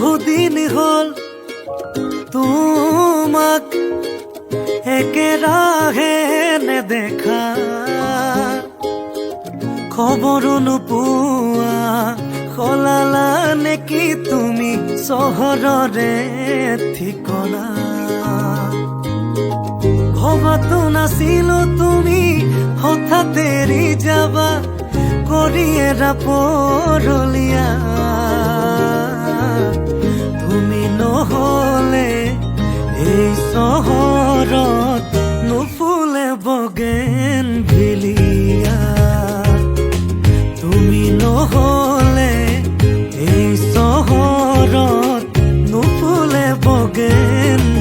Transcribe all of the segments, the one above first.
বহুদিন হল তোমাক একেৰাহে নেদেখা, খবৰো নোপোৱা সলালা নেকি তুমি চহৰৰে ঠিকনা। ভবাতো নাছিলো তুমি হঠাৎ এৰি যাবা, কৰি এৰা পৰলীয়া। তুমি নহলে এই চহৰত নুফুলে বগেনভিলিয়া। তুমি নহলে এই চহৰত নুফুলে বগেনভিলিয়া,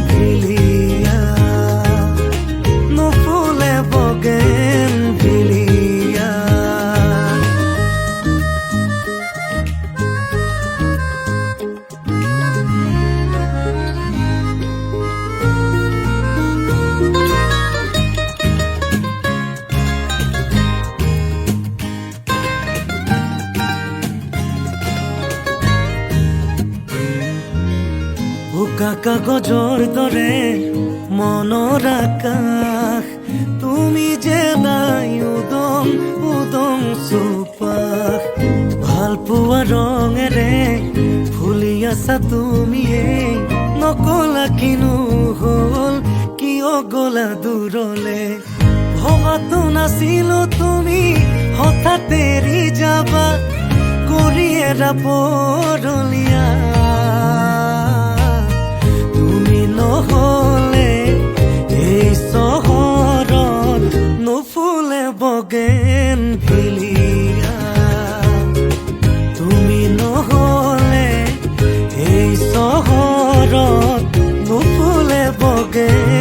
নুফুলে বগেনভিলিয়া। বোকা কাগজৰ দৰে মনৰ আকাশ, তুমি যে নাই উদং উদং চৌপাশ। ভাল পোৱা ৰঙেৰে ফুলি আছা তুমিয়ে, নকলা কিনো হল কিয় গলা দূৰলে। ভবাতো নাছিলো তুমি হঠাৎ এৰি যাবা, কৰি এৰা পৰলীয়া। নহলে এই চহৰত নুফুলে বগেনভিলিয়া। তুমি নহলে এই চহৰত নুফুলে বগেন